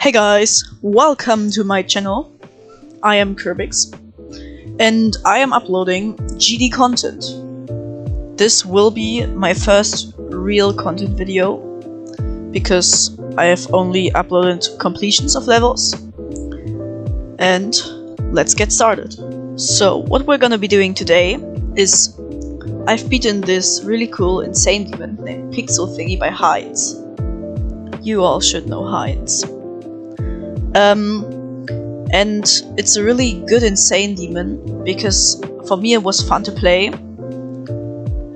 Hey guys, welcome to my channel. I am Curbix, and I am uploading GD content. This will be my first real content video, because I have only uploaded completions of levels. And let's get started. So what we're gonna be doing today is I've beaten this really cool insane demon named Pixel Thingy by Heinz. You all should know Heinz. And it's a really good insane demon because for me it was fun to play.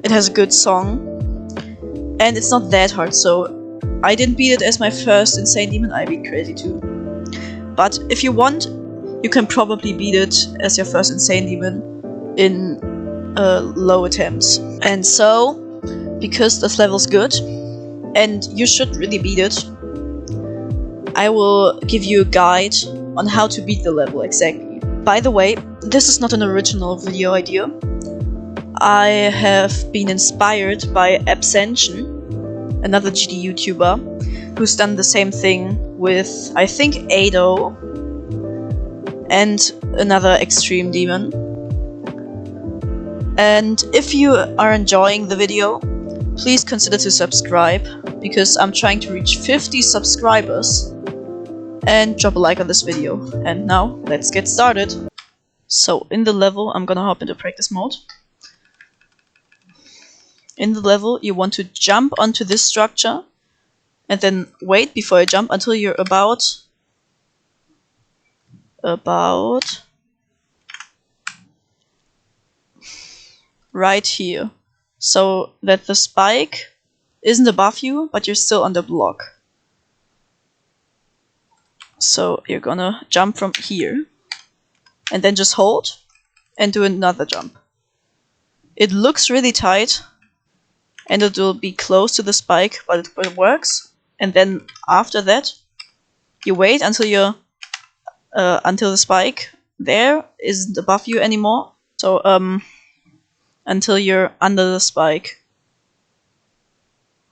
It has a good song and it's not that hard, so I didn't beat it as my first insane demon. I beat Crazy too. But if you want, you can probably beat it as your first insane demon in low attempts. And so, because this level's good and you should really beat it, I will give you a guide on how to beat the level exactly. By the way, this is not an original video idea. I have been inspired by Absention, another GD YouTuber, who's done the same thing with, I think, Ado and another extreme demon. And if you are enjoying the video, please consider to subscribe, because I'm trying to reach 50 subscribers. And drop a like on this video. And now, let's get started. So, in the level, I'm gonna hop into practice mode. In the level, you want to jump onto this structure, and then wait before you jump until you're about right here. So that the spike isn't above you, but you're still on the block. So you're gonna jump from here, and then just hold, and do another jump. It looks really tight, and it will be close to the spike, but it works. And then after that, you wait until you're until the spike there isn't above you anymore. So until you're under the spike,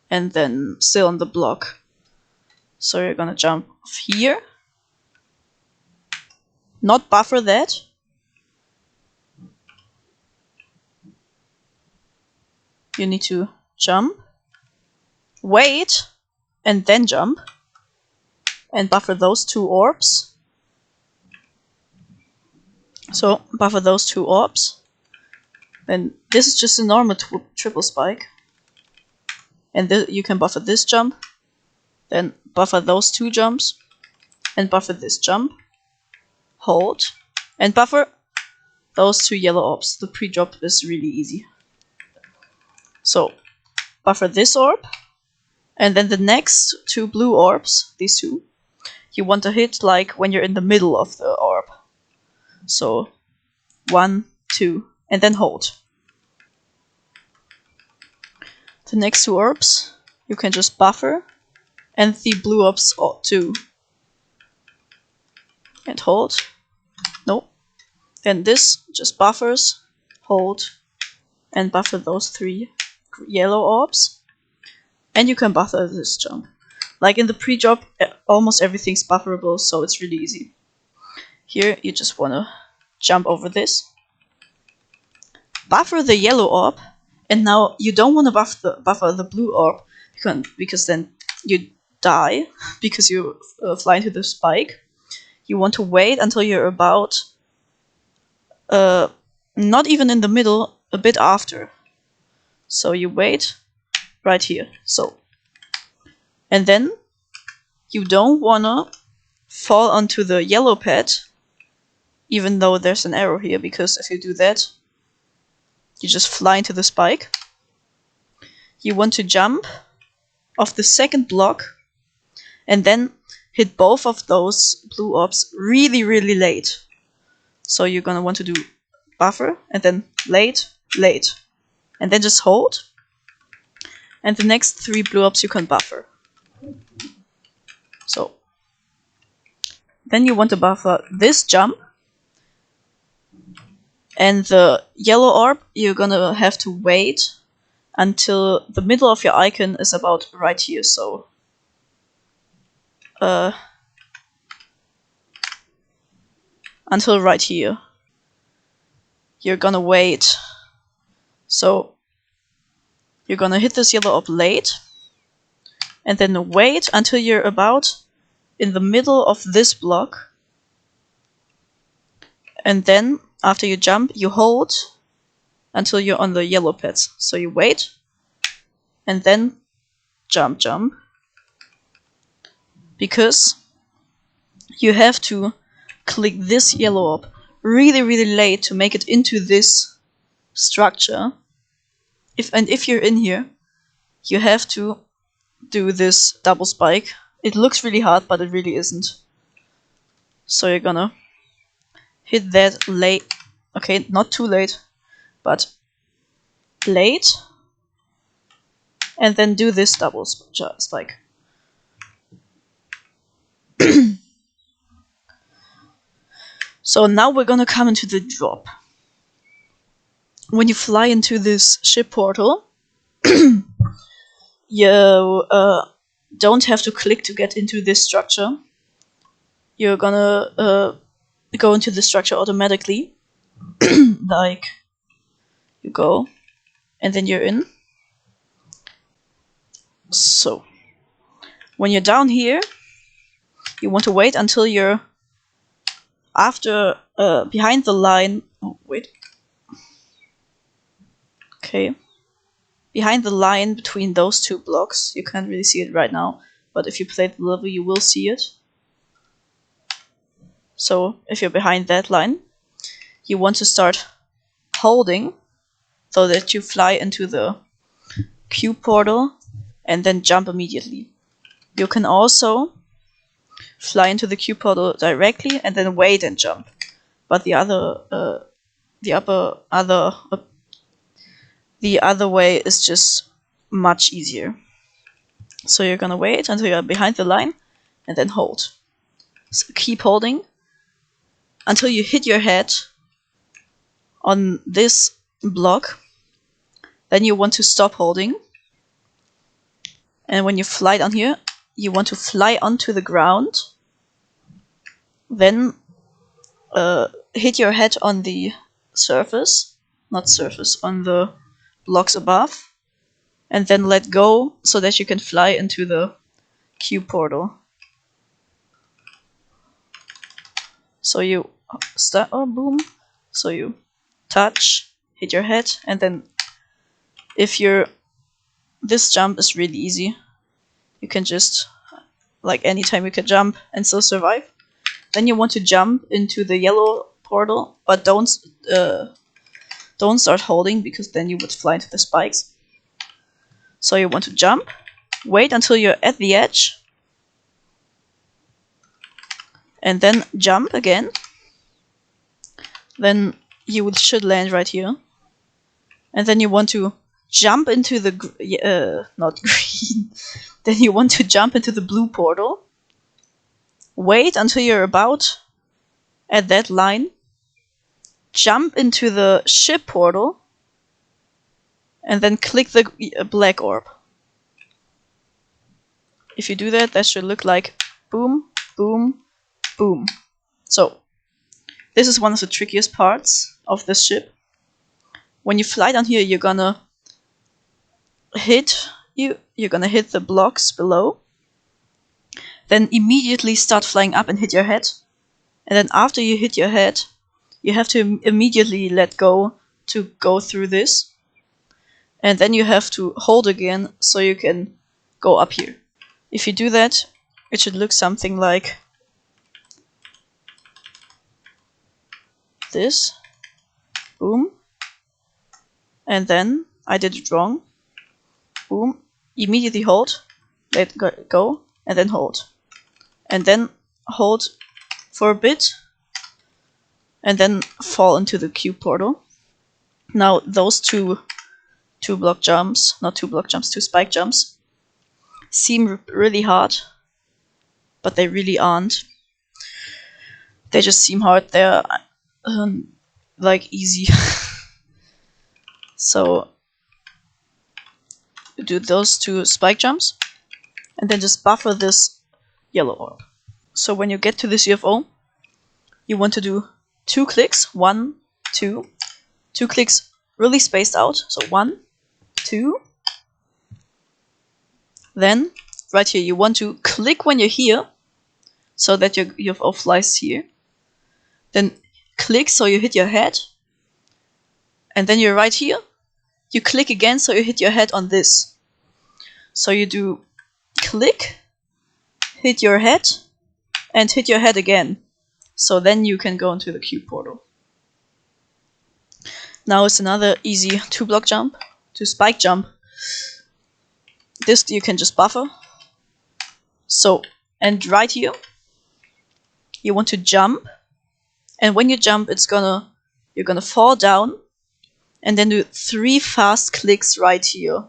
and then still on the block. So you're gonna jump here. Not buffer that. You need to jump, wait, and then jump, and buffer those two orbs. So buffer those two orbs. Then this is just a normal triple spike, and you can buffer this jump, then buffer those two jumps, and buffer this jump. Hold, and buffer those two yellow orbs. The pre-drop is really easy. So, buffer this orb, and then the next two blue orbs, these two, you want to hit like when you're in the middle of the orb. So, 1, 2, and then hold. The next two orbs, you can just buffer, and the blue orbs too. And hold. No. Then this just buffers, hold, and buffer those three yellow orbs. And you can buffer this jump. Like in the pre-drop, almost everything's bufferable, so it's really easy. Here, you just want to jump over this, buffer the yellow orb, and now you don't want to buffer the blue orb, because then you die, because you fly into the spike. You want to wait until you're about, not even in the middle, a bit after. So you wait right here. So, and then you don't wanna fall onto the yellow pad, even though there's an arrow here, because if you do that, you just fly into the spike. You want to jump off the second block, and then hit both of those blue orbs really, really late. So you're gonna want to do buffer, and then late, late. And then just hold. And the next three blue orbs you can buffer. So, then you want to buffer this jump. And the yellow orb, you're gonna have to wait until the middle of your icon is about right here. So, until right here. You're gonna wait. So you're gonna hit this yellow orb late, and then wait until you're about in the middle of this block. And then after you jump, you hold until you're on the yellow pads. So you wait, and then jump. Because you have to click this yellow orb really late to make it into this structure. If you're in here, you have to do this double spike. It looks really hard, but it really isn't. So you're gonna hit that late. Okay, not too late, but late. And then do this double spike. So now we're gonna come into the drop. When you fly into this ship portal, you don't have to click to get into this structure. You're gonna go into the structure automatically. Like, you go, and then you're in. So, when you're down here, you want to wait until you're behind the line. Oh, wait. Okay. Behind the line between those two blocks. You can't really see it right now, but if you play the level, you will see it. So, if you're behind that line, you want to start holding so that you fly into the cube portal and then jump immediately. You can also fly into the cube portal directly and then wait and jump. But the other way is just much easier. So you're gonna wait until you're behind the line and then hold. So keep holding until you hit your head on this block. Then you want to stop holding. And when you fly down here, you want to fly onto the ground. Then hit your head on the surface, on the blocks above. And then let go so that you can fly into the cube portal. So you start, boom. So you touch, hit your head, and then this jump is really easy. You can just, like anytime you can jump and still survive. Then you want to jump into the yellow portal, but don't start holding because then you would fly into the spikes. So you want to jump, wait until you're at the edge, and then jump again. Then you should land right here. And then you want to jump into the not green. Then you want to jump into the blue portal. Wait until you're about at that line. Jump into the ship portal. And then click the black orb. If you do that, that should look like boom, boom, boom. So, this is one of the trickiest parts of this ship. When you fly down here, you're gonna hit the blocks below. Then immediately start flying up and hit your head. And then after you hit your head, you have to immediately let go to go through this. And then you have to hold again so you can go up here. If you do that, it should look something like this. Boom. And then I did it wrong. Boom. Immediately hold. Let go. And then hold. And then hold for a bit. And then fall into the cube portal. Now those two spike jumps seem really hard, but they really aren't. They just seem hard. They're like easy. So you do those two spike jumps and then just buffer this yellow orb. So when you get to this UFO, you want to do 2 clicks, 1, 2, 2 clicks really spaced out, so 1, 2. Then right here you want to click when you're here, so that your UFO flies here. Then click so you hit your head, and then you're right here. You click again so you hit your head on this. So you do click, hit your head, and hit your head again. So then you can go into the cube portal. Now it's another easy 2-block jump, 2 spike jump. This you can just buffer. So, and right here, you want to jump, and when you jump, you're gonna fall down, and then do 3 fast clicks right here.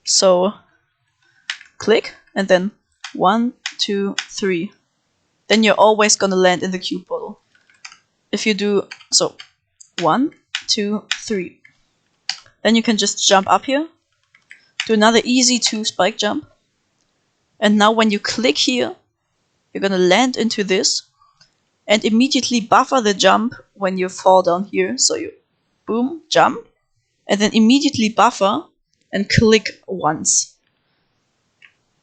So, click, and then 1, 2, 3. Then you're always gonna land in the cube portal. If you do so, 1, 2, 3. Then you can just jump up here, do another easy 2 spike jump, and now when you click here, you're gonna land into this, and immediately buffer the jump when you fall down here. So you boom, jump, and then immediately buffer and click once.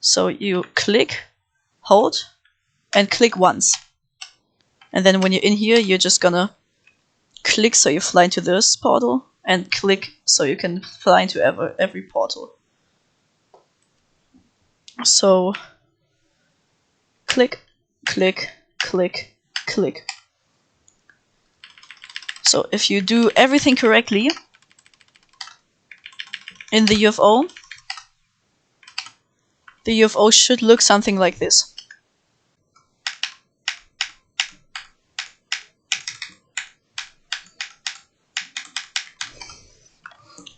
So you click, hold, and click once. And then when you're in here, you're just gonna click so you fly into this portal, and click so you can fly into every portal. So click, click, click, click. So if you do everything correctly in the UFO should look something like this.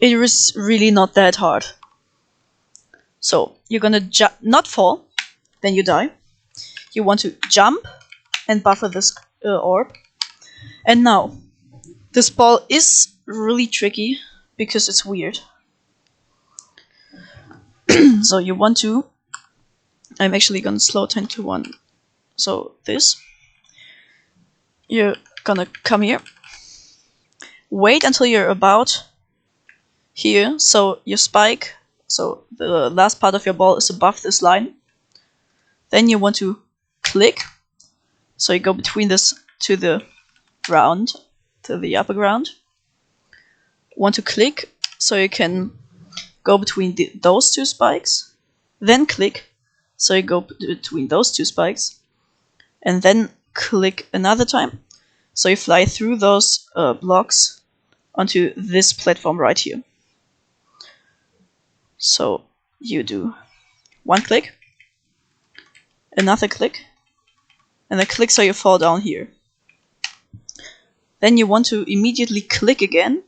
It is really not that hard. So you're gonna not fall, then you die. You want to jump and buffer this orb. And now, this ball is really tricky because it's weird. So you want to, I'm actually gonna slow 10 to 1. So this, you're gonna come here, wait until you're about here, so your spike, so the last part of your ball is above this line. Then you want to click, so you go between this to the ground, to the upper ground. Want to click, so you can go between those 2 spikes. Then click, so you go between those 2 spikes. And then click another time, so you fly through those blocks onto this platform right here. So you do 1 click, another click, and then click so you fall down here. Then you want to immediately click again,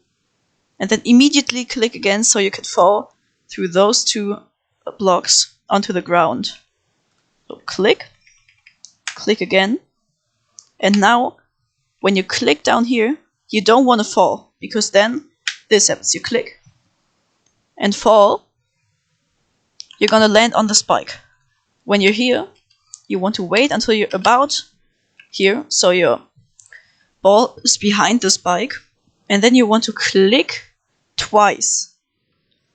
and then immediately click again so you can fall through those 2 blocks onto the ground. So click, click again, and now when you click down here, you don't want to fall, because then this happens. You click and fall, you're gonna land on the spike. When you're here, you want to wait until you're about here, so your ball is behind the spike, and then you want to click twice,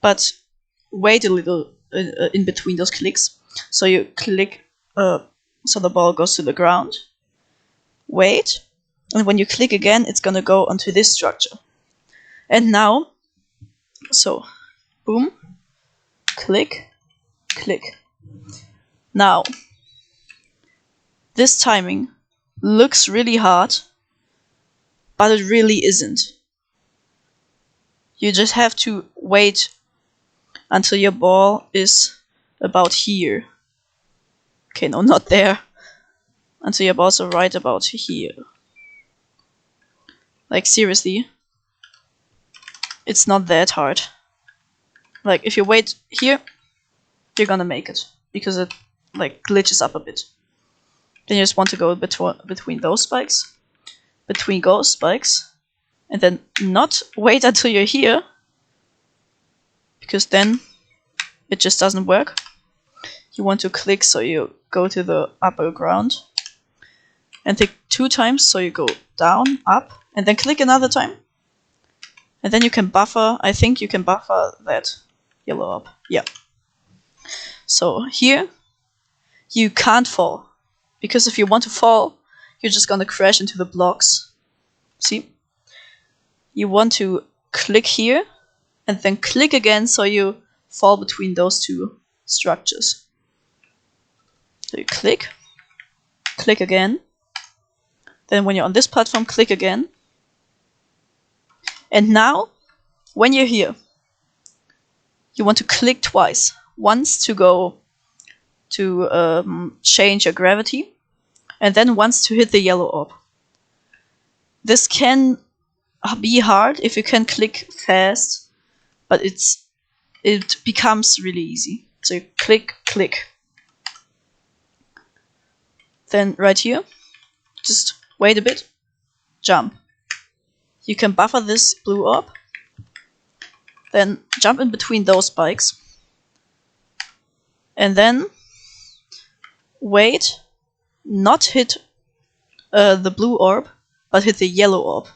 but wait a little in between those clicks. So you click, so the ball goes to the ground, wait, and when you click again, it's gonna go onto this structure. And now, so boom, click, click. Now, this timing looks really hard, but it really isn't. You just have to wait until your ball is about here. Okay, no, not there. Until your balls are right about here. Like, seriously. It's not that hard. Like, if you wait here, you're gonna make it. Because it, like, glitches up a bit. Then you just want to go between those spikes. Between those spikes. And then not wait until you're here. Because then it just doesn't work. You want to click so you go to the upper ground. And 2 times, so you go down, up, and then click another time. And then you can buffer, I think you can buffer that yellow orb. Yeah. So here, you can't fall. Because if you want to fall, you're just gonna crash into the blocks. See? You want to click here, and then click again so you fall between those 2 structures. So you click again. Then when you're on this platform, click again. And now, when you're here, you want to click twice. Once to go to change your gravity, and then once to hit the yellow orb. This can be hard if you can click fast, but it becomes really easy. So you click, click. Then right here, just wait a bit, jump. You can buffer this blue orb, then jump in between those spikes, and then wait, not hit the blue orb, but hit the yellow orb.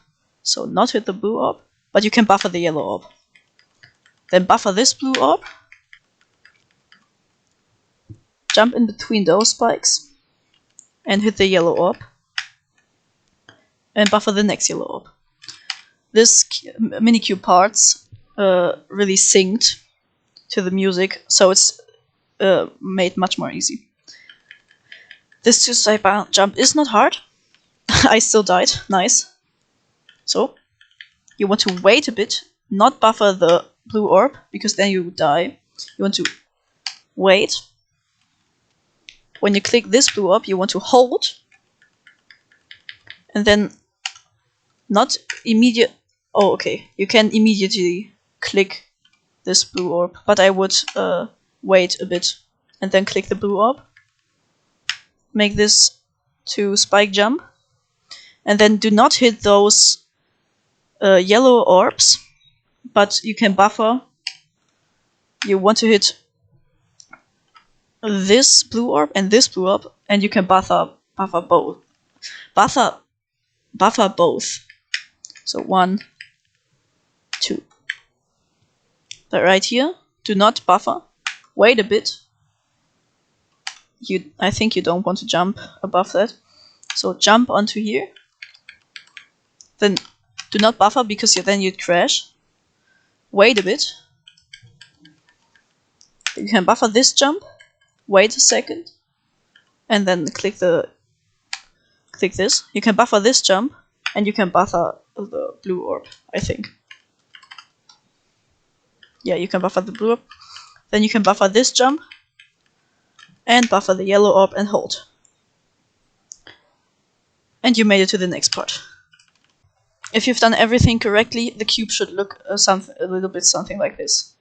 So not hit the blue orb, but you can buffer the yellow orb. Then buffer this blue orb, jump in between those spikes, and hit the yellow orb, and buffer the next yellow orb. This Minikube parts really synced to the music, so it's made much more easy. This 2-side jump is not hard. I still died, nice. So, you want to wait a bit, not buffer the blue orb, because then you die. You want to wait. When you click this blue orb, you want to hold, and then not immediate. Oh, okay. You can immediately click this blue orb, but I would wait a bit and then click the blue orb. Make this to spike jump, and then do not hit those yellow orbs, but you can buffer. You want to hit this blue orb and this blue orb, and you can buffer both. Buffer both. So 1, 2. But right here, do not buffer. Wait a bit. I think you don't want to jump above that. So jump onto here. Then do not buffer because then you'd crash. Wait a bit. You can buffer this jump. Wait a second. And then click this. You can buffer this jump, and you can buffer the blue orb, I think. Yeah, you can buffer the blue orb. Then you can buffer this jump, and buffer the yellow orb and hold. And you made it to the next part. If you've done everything correctly, the cube should look a little bit something like this.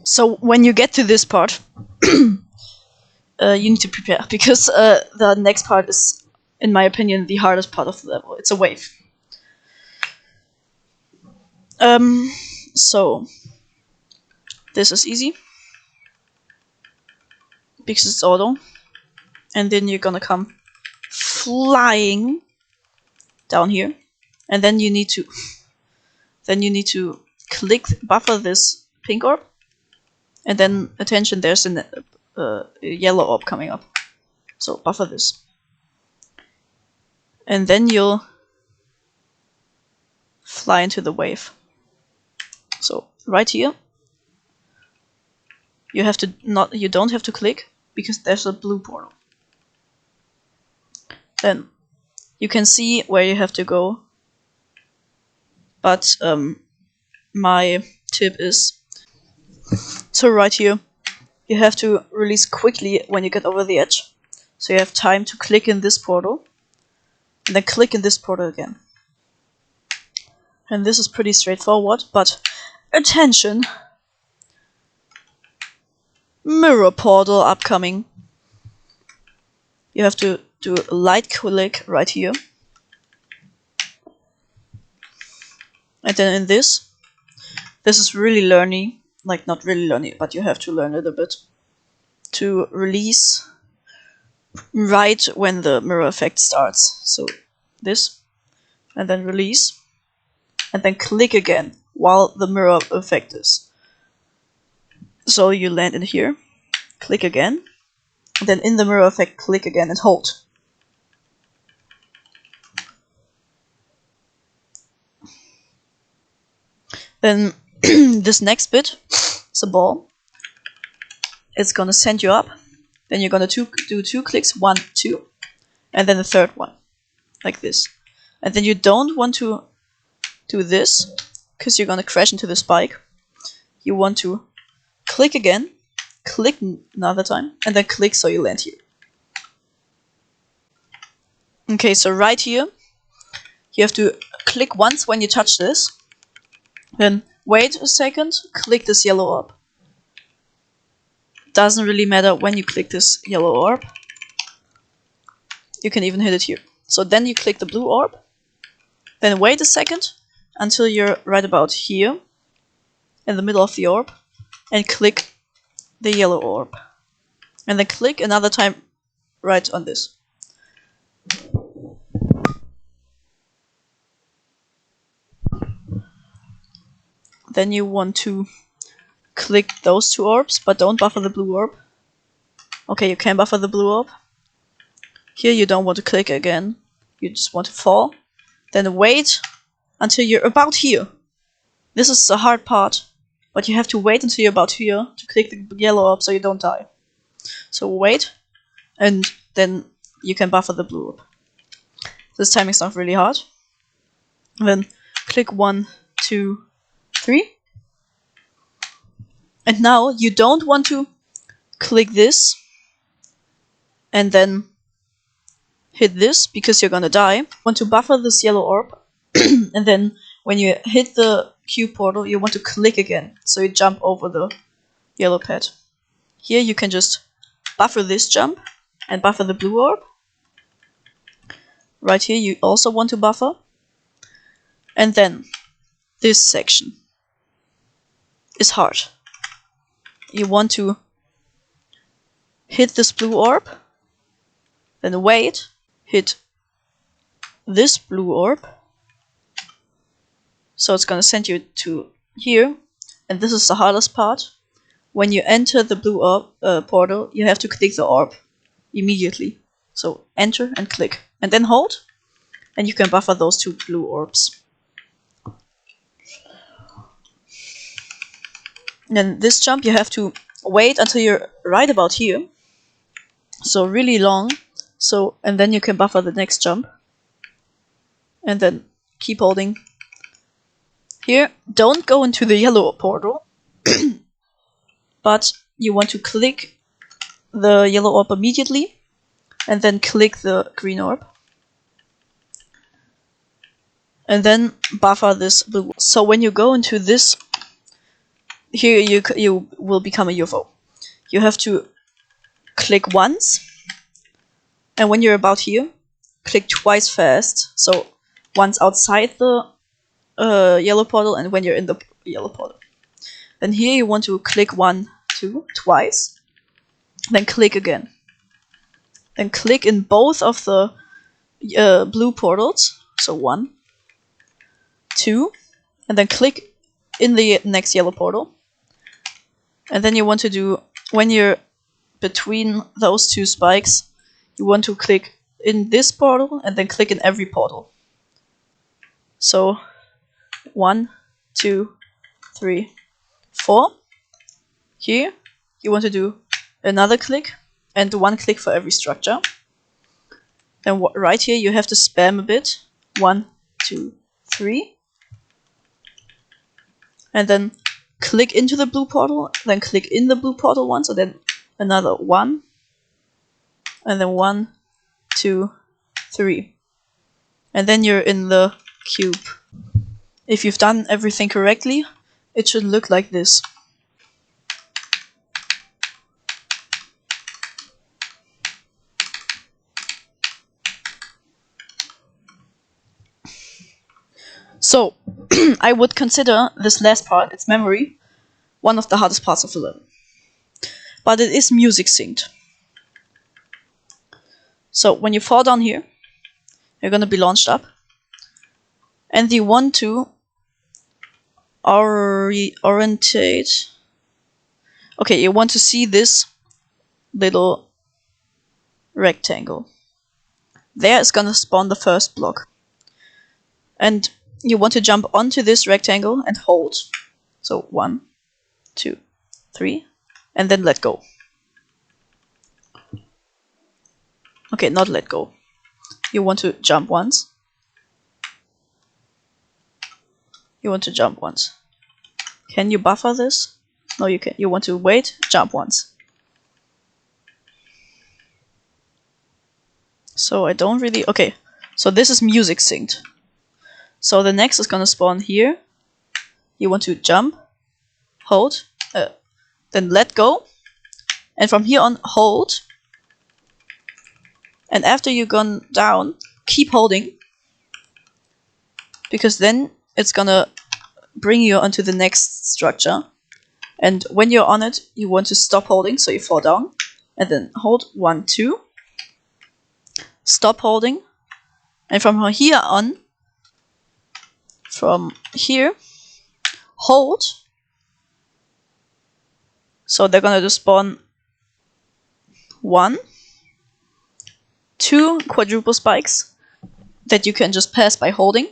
So when you get to this part, you need to prepare, because the next part is, in my opinion, the hardest part of the level. It's a wave. So this is easy because it's auto, and then you're gonna come flying down here, and then you need to buffer this pink orb, and then attention, there's a yellow orb coming up, so buffer this, and then you'll fly into the wave. So right here, you don't have to click because there's a blue portal. Then you can see where you have to go, but my tip is, so right here you have to release quickly when you get over the edge, so you have time to click in this portal and then click in this portal again. And this is pretty straightforward, but attention, mirror portal upcoming. You have to do a light click right here, And then in this is really learny, like not really learny, but you have to learn it a bit, to release right when the mirror effect starts. So this, and then release, and then click again while the mirror effect is. So you land in here, click again, and then in the mirror effect click again and hold. Then this next bit is a ball. It's gonna send you up. Then you're gonna do 2 clicks, 1, 2, and then the third one, like this. And then you don't want to do this, because you're gonna crash into the spike. You want to click again, click another time, and then click so you land here. Okay, so right here, you have to click once when you touch this, then wait a second, click this yellow orb. Doesn't really matter when you click this yellow orb. You can even hit it here. So then you click the blue orb, then wait a second until you're right about here, in the middle of the orb, and click the yellow orb. And then click another time right on this. Then you want to click those 2 orbs, but don't buffer the blue orb. Okay, you can buffer the blue orb. Here you don't want to click again. You just want to fall. Then wait until you're about here. This is the hard part, but you have to wait until you're about here to click the yellow orb so you don't die. So wait, and then you can buffer the blue orb. This time it's not really hard. Then click 1, 2, 3. And now you don't want to click this and then hit this because you're gonna die. You want to buffer this yellow orb and then when you hit the cube portal you want to click again so you jump over the yellow pad. Here you can just buffer this jump and buffer the blue orb. Right here you also want to buffer. And then this section is hard. You want to hit this blue orb, then wait, hit this blue orb, so it's gonna send you to here, and this is the hardest part. When you enter the blue orb portal, you have to click the orb immediately. So enter and click, and then hold, and you can buffer those 2 blue orbs. And then this jump you have to wait until you're right about here, so really long. So and then you can buffer the next jump, and then keep holding. Here, don't go into the yellow portal, but you want to click the yellow orb immediately, and then click the green orb, and then buffer this blue. So when you go into this, here you will become a UFO. You have to click once, and when you're about here, click twice fast. So once outside the yellow portal and when you're in the yellow portal. Then here you want to click 1, 2 twice, then click again. Then click in both of the blue portals, so 1, 2, and then click in the next yellow portal. And then you want to do, when you're between those 2 spikes, you want to click in this portal and then click in every portal. So 1, 2, 3, 4. Here you want to do another click and 1 click for every structure. Then right here you have to spam a bit. 1, 2, 3. And then click into the blue portal, then click in the blue portal once, so then another 1. And then 1, 2, 3. And then you're in the cube. If you've done everything correctly, it should look like this. So, I would consider this last part, its memory, one of the hardest parts of the level. But it is music synced. So, when you fall down here, you're gonna be launched up. And you want to orientate. Okay, you want to see this little rectangle. There is gonna spawn the first block. And you want to jump onto this rectangle and hold. So 1, 2, 3, and then let go. Okay, not let go. You want to jump once. You want to jump once. Can you buffer this? No, you can't. You want to wait, jump once. So I don't really... Okay, so this is music synced. So the next is gonna spawn here. You want to jump, hold, then let go. And from here on, hold. And after you've gone down, keep holding. Because then it's gonna bring you onto the next structure. And when you're on it, you want to stop holding, so you fall down. And then hold 1, 2. Stop holding. And from here on, from here, hold. So they're gonna just spawn 1, 2 quadruple spikes that you can just pass by holding.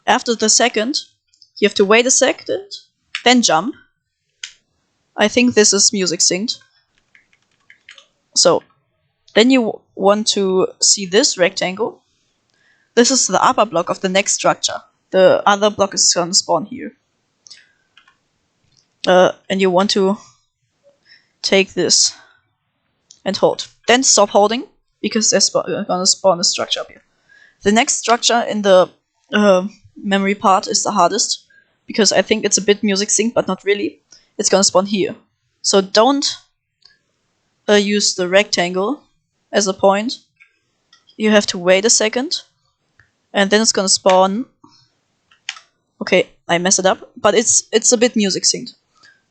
After the second, you have to wait a second, then jump. I think this is music synced. So, then you want to see this rectangle. This is the upper block of the next structure. The other block is gonna spawn here. And you want to take this and hold. Then stop holding, because they're gonna spawn a structure up here. The next structure in the memory part is the hardest, because I think it's a bit music synced, but not really. It's gonna spawn here. So don't use the rectangle as a point. You have to wait a second, and then it's gonna spawn. Okay, I messed it up, but it's a bit music synced.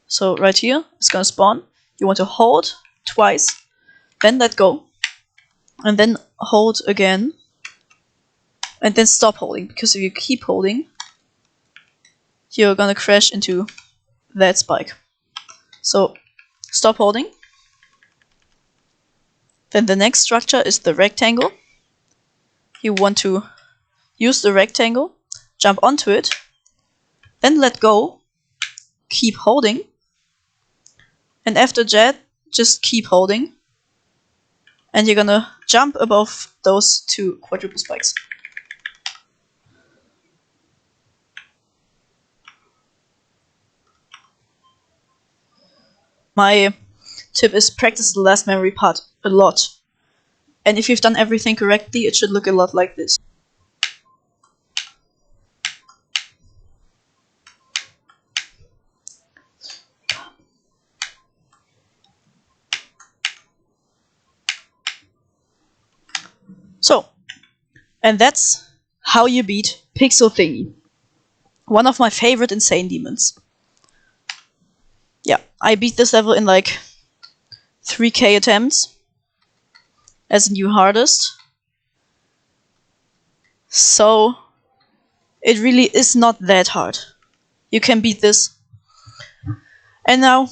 So right here, it's gonna spawn. You want to hold twice, then let go, and then hold again, and then stop holding, because if you keep holding, you're gonna crash into that spike. So stop holding. Then the next structure is the rectangle. You want to use the rectangle, jump onto it, then let go, keep holding, and after that, just keep holding, and you're gonna jump above those 2 quadruple spikes. My tip is practice the last memory part a lot. And if you've done everything correctly, it should look a lot like this. So, and that's how you beat Pixel Thingy. One of my favorite insane demons. Yeah, I beat this level in like 3k attempts as a new hardest. So it really is not that hard. You can beat this. And now,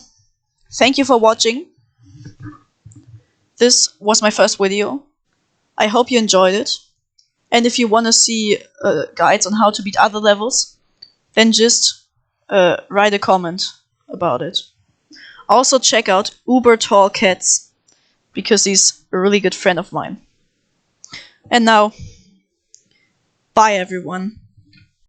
thank you for watching. This was my first video. I hope you enjoyed it. And if you want to see guides on how to beat other levels, then just write a comment about it. Also check out Uber Tall Cats, because he's a really good friend of mine. And now, bye everyone.